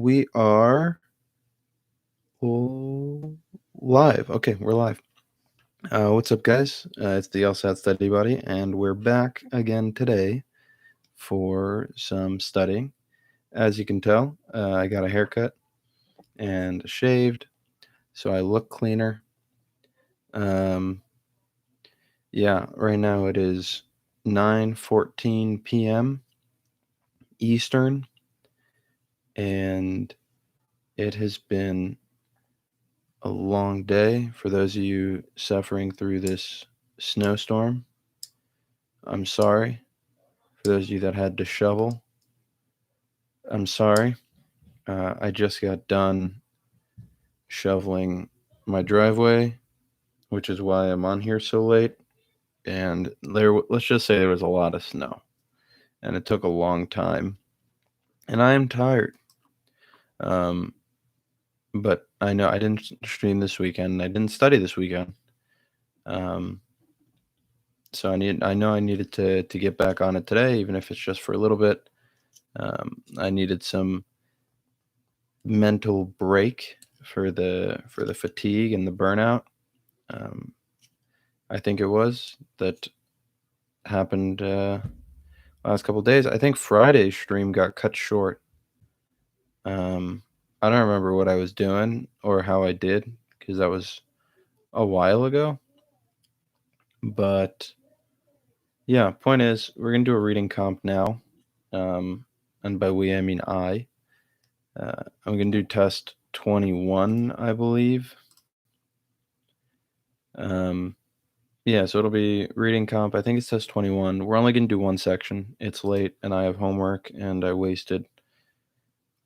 We are live. Okay, we're live. What's up, guys? It's the LSAT StudyBuddy, and we're back again today for some studying. As you can tell, I got a haircut and shaved, so I look cleaner. Yeah, right now it is 9:14 p.m. Eastern, and it has been a long day for those of you suffering through this snowstorm. I'm sorry. For those of you that had to shovel, I'm sorry. I just got done shoveling my driveway, which is why I'm on here so late. And let's just say there was a lot of snow, and it took a long time. And I am tired. Um, but I know I didn't stream this weekend. And I didn't study this weekend. So I know I needed to get back on it today, even if it's just for a little bit. I needed some mental break for the fatigue and the burnout. I think it was that happened last couple of days. I think Friday's stream got cut short. I don't remember what I was doing or how I did because that was a while ago. But yeah, point is, we're gonna do a reading comp now, and by we I mean I. I'm gonna do test 21, I believe. Yeah, so it'll be reading comp. I think it's test 21. We're only gonna do one section. It's late, and I have homework, and I wasted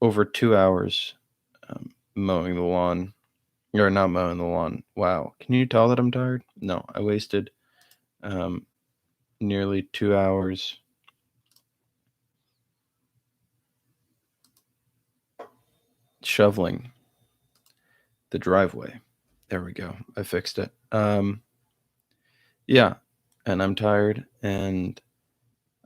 over 2 hours mowing the lawn, or not mowing the lawn. Wow, can you tell that I'm tired? No, I wasted nearly 2 hours shoveling the driveway. There we go. I fixed it. Yeah, and I'm tired, and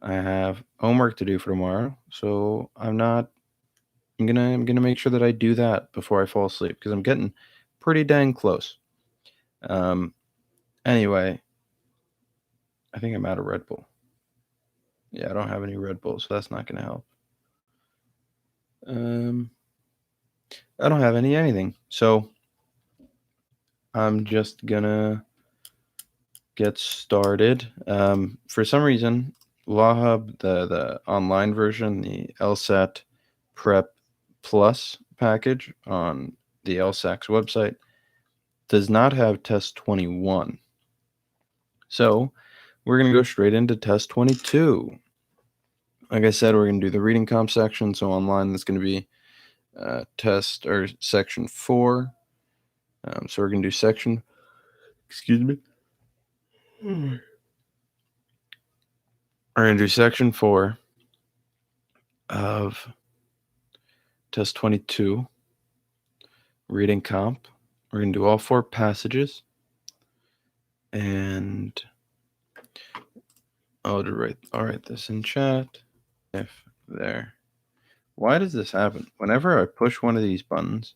I have homework to do for tomorrow, so I'm gonna make sure that I do that before I fall asleep because I'm getting pretty dang close. Anyway, I think I'm out of Red Bull. Yeah, I don't have any Red Bull, so that's not gonna help. I don't have anything, so I'm just gonna get started. For some reason, LawHub, the online version, the LSAT Prep Plus package on the LSAC's website, does not have test 21. So we're going to go straight into test 22. Like I said, we're going to do the reading comp section. So online, that's going to be test or section 4. So we're going to do section, excuse me. We're going to do section 4 of test 22, reading comp. We're going to do all 4 passages. And I'll write this in chat. If there. Why does this happen? Whenever I push one of these buttons,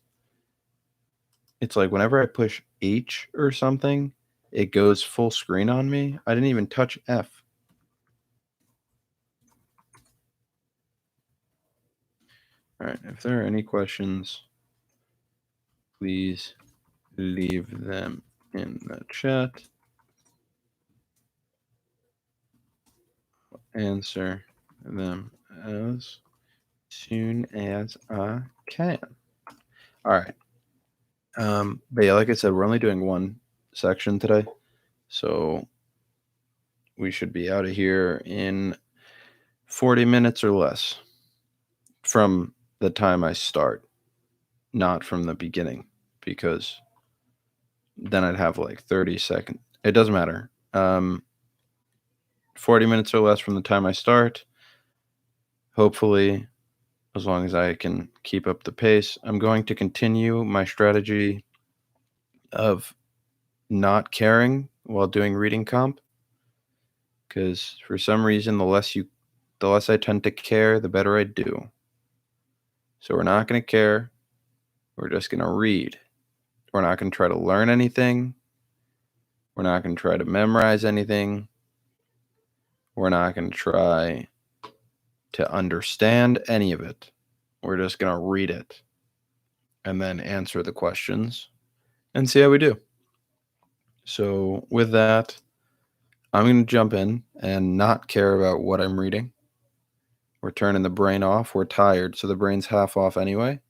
it's like whenever I push H or something, it goes full screen on me. I didn't even touch F. All right, if there are any questions, please leave them in the chat. I'll answer them as soon as I can. All right. But yeah, like I said, we're only doing one section today, so we should be out of here in 40 minutes or less from the time I start, not from the beginning, because then I'd have like 30 seconds. It doesn't matter. 40 minutes or less from the time I start. Hopefully, as long as I can keep up the pace, I'm going to continue my strategy of not caring while doing reading comp, because for some reason, the less I tend to care, the better I do. So we're not going to care. We're just going to read. We're not going to try to learn anything. We're not going to try to memorize anything. We're not going to try to understand any of it. We're just going to read it and then answer the questions and see how we do. So with that, I'm going to jump in and not care about what I'm reading. We're turning the brain off. We're tired, so the brain's half off anyway.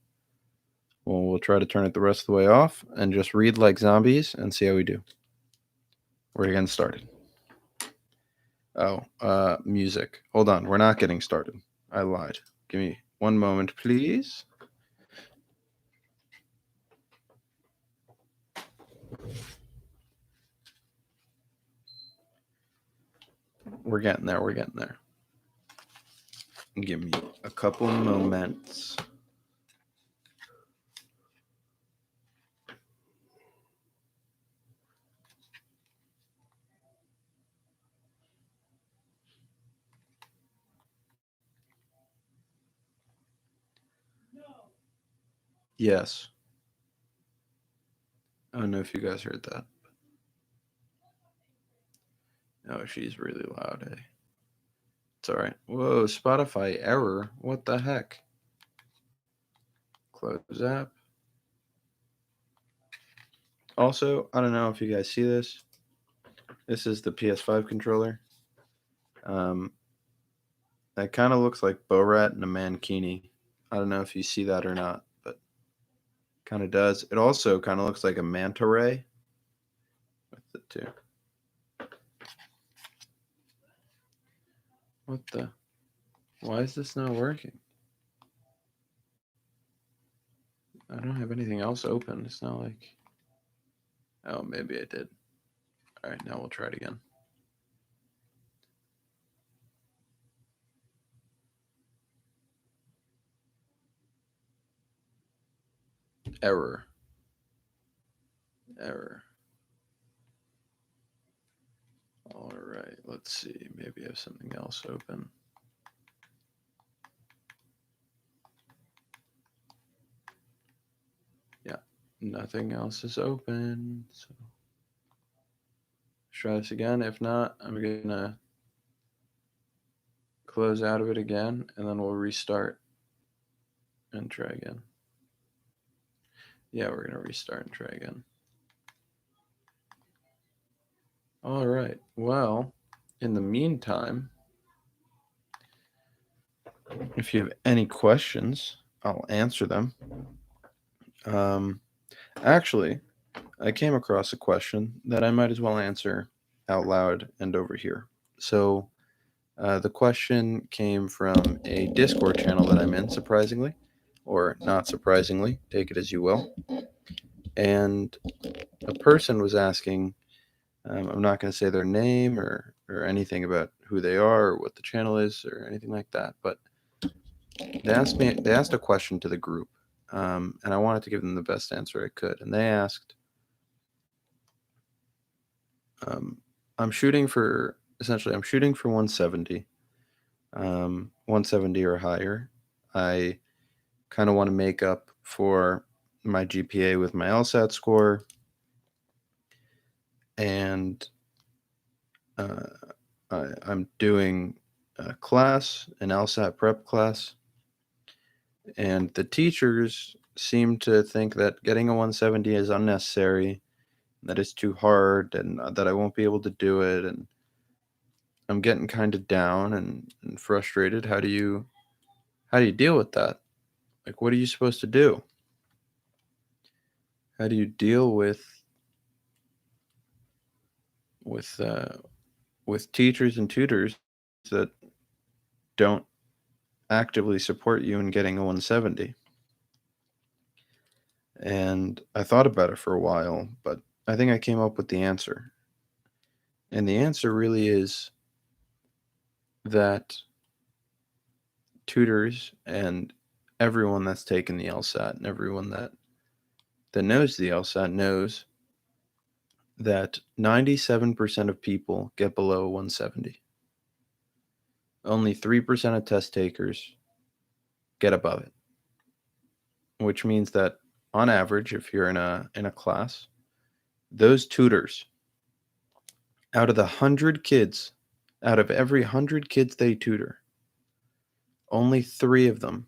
Well, we'll try to turn it the rest of the way off and just read like zombies and see how we do. We're getting started. Oh, music. Hold on. We're not getting started. I lied. Give me one moment, please. We're getting there. We're getting there. Give me a couple moments. Yes. I don't know if you guys heard that. Oh, she's really loud, eh? It's all right. Whoa, Spotify error. What the heck? Close app. Also, I don't know if you guys see this. This is the PS5 controller. That kind of looks like Borat and a mankini. I don't know if you see that or not, but kind of does. It also kind of looks like a manta ray with the two. What the? Why is this not working? I don't have anything else open. It's not like... Oh, maybe I did. All right, now we'll try it again. Error. All right, let's see. Maybe I have something else open. Yeah, nothing else is open. So let's try this again. If not, I'm gonna close out of it again, and then we'll restart and try again. Yeah, we're gonna restart and try again. All right. Well, in the meantime, if you have any questions, I'll answer them. Actually, I came across a question that I might as well answer out loud and over here. So, the question came from a Discord channel that I'm in, surprisingly, or not surprisingly, take it as you will. And a person was asking, I'm not going to say their name or anything about who they are or what the channel is or anything like that, but they asked a question to the group, and I wanted to give them the best answer I could. And they asked, I'm shooting for 170, 170 or higher. I kind of want to make up for my GPA with my LSAT score, and I'm doing a class, an LSAT prep class, and the teachers seem to think that getting a 170 is unnecessary, that it's too hard, and that I won't be able to do it, and I'm getting kind of down and frustrated. How do you deal with that? Like, what are you supposed to do? How do you deal with with uh, with teachers and tutors that don't actively support you in getting a 170? And I thought about it for a while, but I think I came up with the answer. And the answer really is that tutors and everyone that's taken the LSAT and everyone that knows the LSAT knows that 97% of people get below 170. Only 3% of test takers get above it. which means that on average, if you're in a class, those tutors, out of the 100 kids, out of every 100 kids they tutor, only 3 of them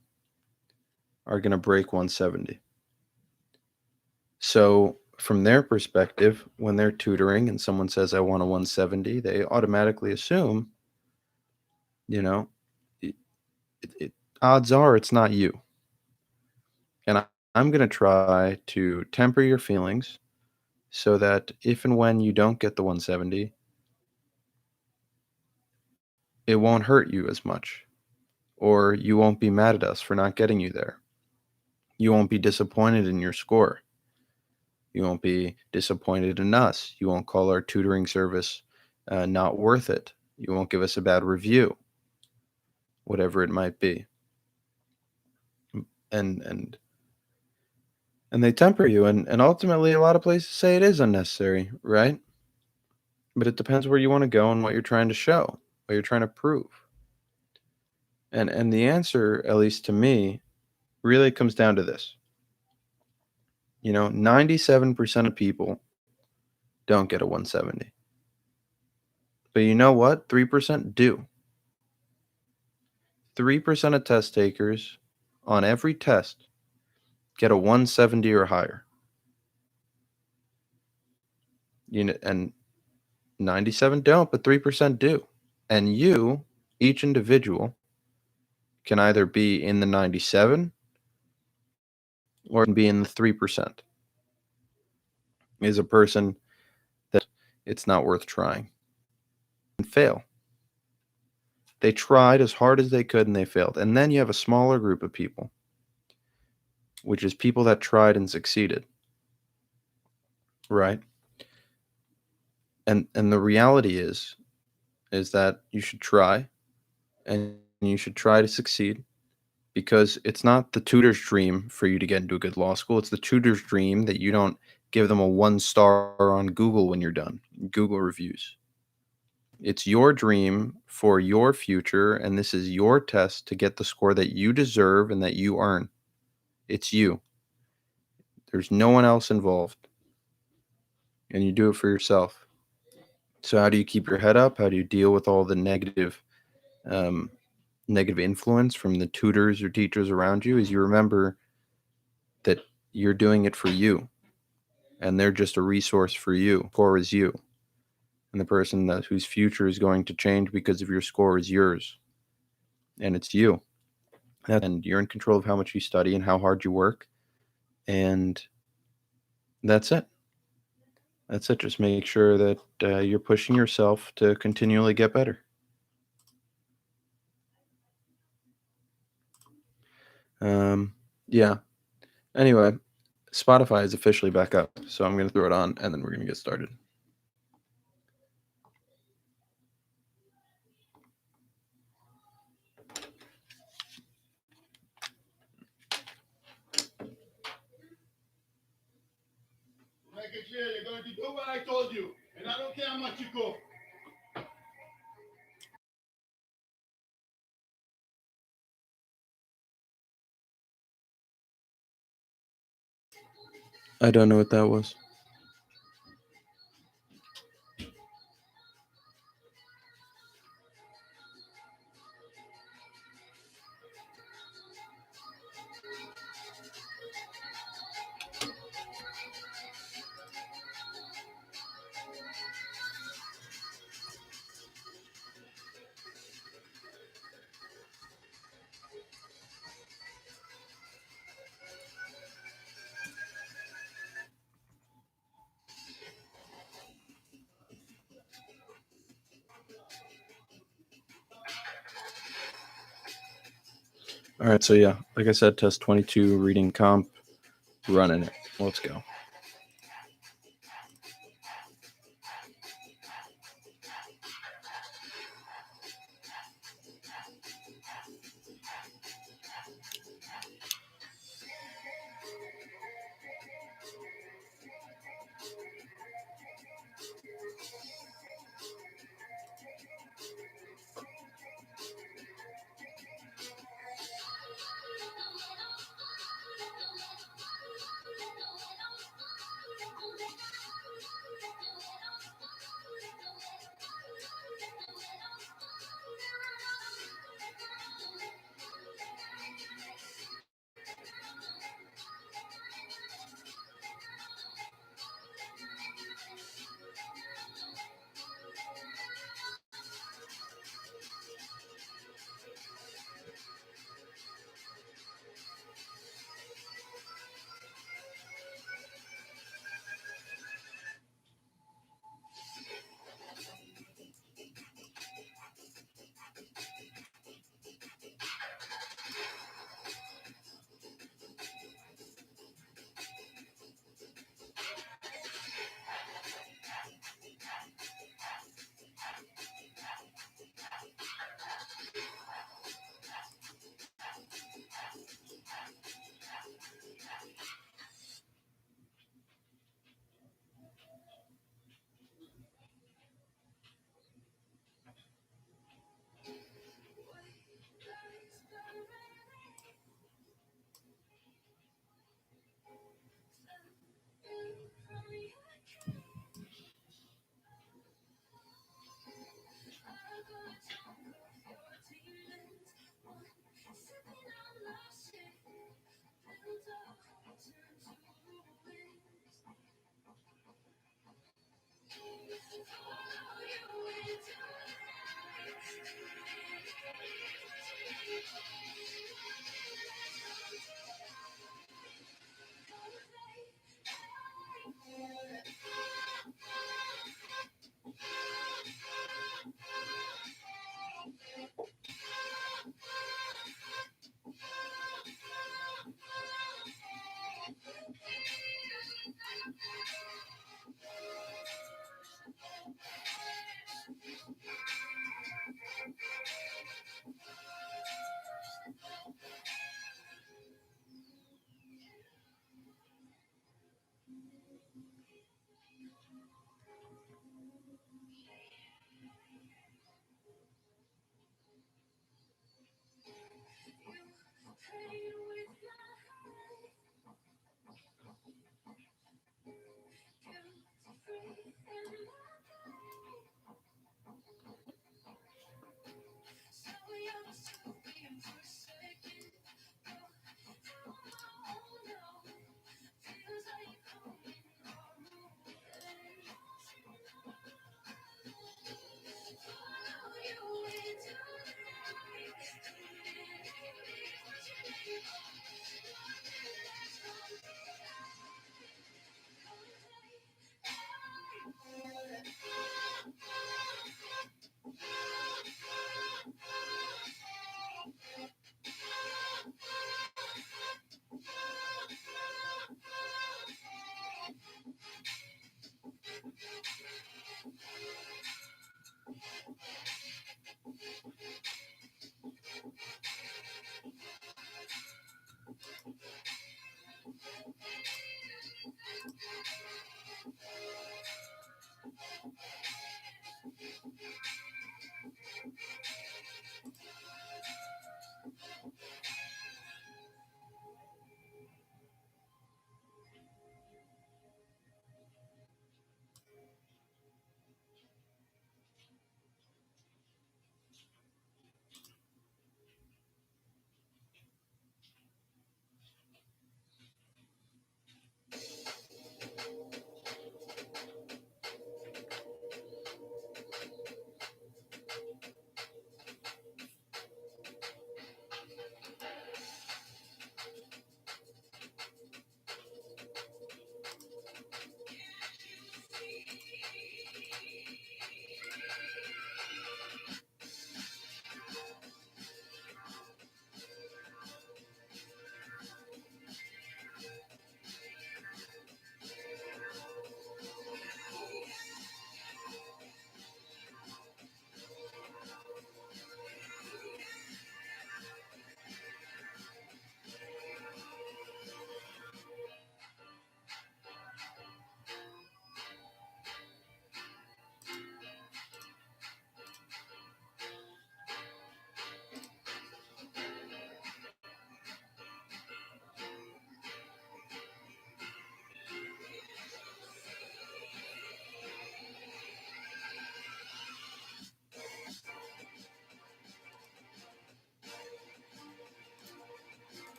are going to break 170. So, from their perspective, when they're tutoring and someone says, I want a 170, they automatically assume, you know, it, odds are it's not you. And I'm going to try to temper your feelings so that if and when you don't get the 170, it won't hurt you as much, or you won't be mad at us for not getting you there. You won't be disappointed in your score. You won't be disappointed in us. You won't call our tutoring service not worth it. You won't give us a bad review, whatever it might be. And and and they temper you, and ultimately a lot of places say it is unnecessary, right? But it depends where you want to go and what you're trying to show, what you're trying to prove. And the answer, at least to me, really comes down to this. 97% of people don't get a 170. But you know what? 3% do. 3% of test takers on every test get a 170 or higher. And 97 don't, but 3% do. And you, each individual, can either be in the 97 or can be in the 3%. Is a person that it's not worth trying and fail. They tried as hard as they could and they failed. And then you have a smaller group of people, which is people that tried and succeeded. Right? And the reality is that you should try, and you should try to succeed, because it's not the tutor's dream for you to get into a good law school. It's the tutor's dream that you don't give them a 1 star on Google when you're done, Google reviews. It's your dream for your future, and this is your test to get the score that you deserve and that you earn. It's you. There's no one else involved, and you do it for yourself. So how do you keep your head up? How do you deal with all the negative influence from the tutors or teachers around you? Is you remember that you're doing it for you, and they're just a resource for you. Score is you, and the person whose future is going to change because of your score is yours, and it's you. And you're in control of how much you study and how hard you work, and that's it. That's it. Just make sure that you're pushing yourself to continually get better. Yeah. Anyway, Spotify is officially back up, so I'm going to throw it on, and then we're going to get started. Make it clear you're going to do what I told you, and I don't care how much you go. I don't know what that was. All right, so yeah, like I said, test 22, reading comp, running it. Let's go.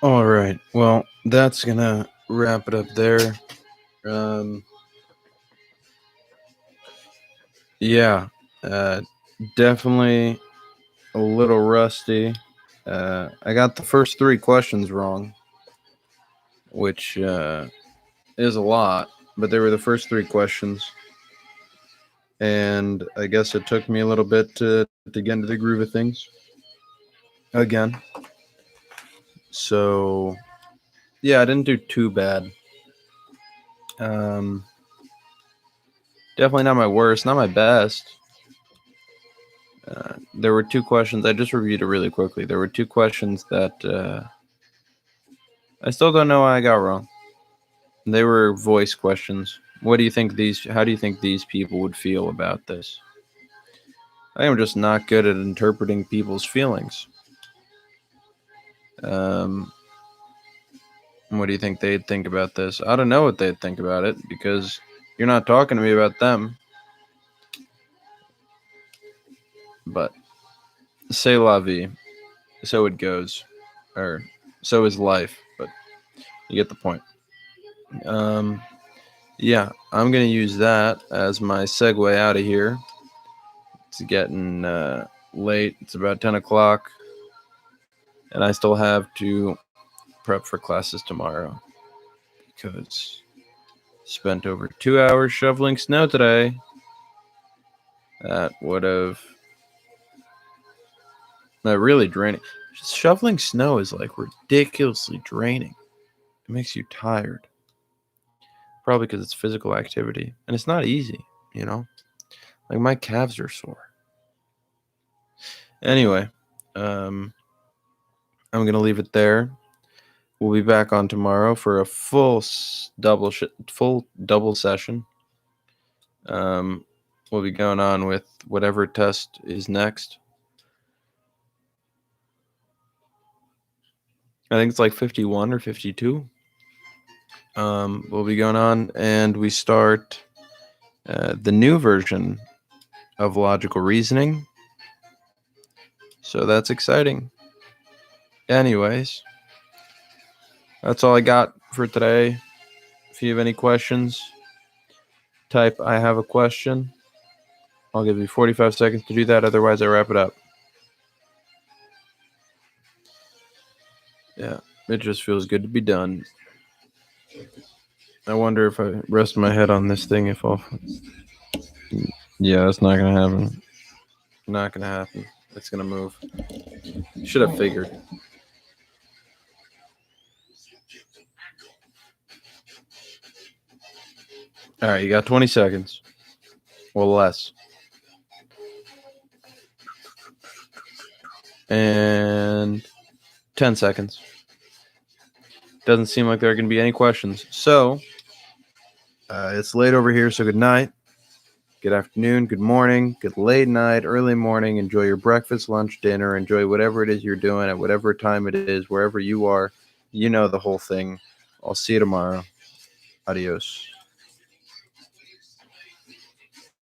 All right. Well, that's going to wrap it up there. Yeah, definitely a little rusty. I got the first 3 questions wrong, which is a lot, but they were the first 3 questions. And I guess it took me a little bit to get into the groove of things again. So, yeah, I didn't do too bad. Definitely not my worst, not my best. There were 2 questions. I just reviewed it really quickly. There were 2 questions that I still don't know why I got wrong. They were voice questions. How do you think these people would feel about this? I am just not good at interpreting people's feelings. What do you think they'd think about this? I don't know what they'd think about it because you're not talking to me about them. But c'est la vie. So it goes. Or so is life. But you get the point. Yeah, I'm going to use that as my segue out of here. It's getting late. It's about 10 o'clock. And I still have to prep for classes tomorrow because I spent over 2 hours shoveling snow today. That would have really draining. Just shoveling snow is like ridiculously draining. It makes you tired. Probably because it's physical activity. And it's not easy, you know? Like my calves are sore. Anyway, I'm going to leave it there. We'll be back on tomorrow for a full double session. We'll be going on with whatever test is next. I think it's like 51 or 52. We'll be going on, and we start the new version of logical reasoning. So that's exciting. Anyways, that's all I got for today. If you have any questions, type "I have a question." I'll give you 45 seconds to do that. Otherwise, I wrap it up. Yeah, it just feels good to be done. I wonder if I rest my head on this thing, if I'll... Yeah, that's not going to happen. Not going to happen. It's going to move. Should have figured. All right, you got 20 seconds. Well, less. And 10 seconds. Doesn't seem like there are going to be any questions. So, it's late over here, so good night. Good afternoon, good morning, good late night, early morning. Enjoy your breakfast, lunch, dinner. Enjoy whatever it is you're doing at whatever time it is, wherever you are. You know the whole thing. I'll see you tomorrow. Adios.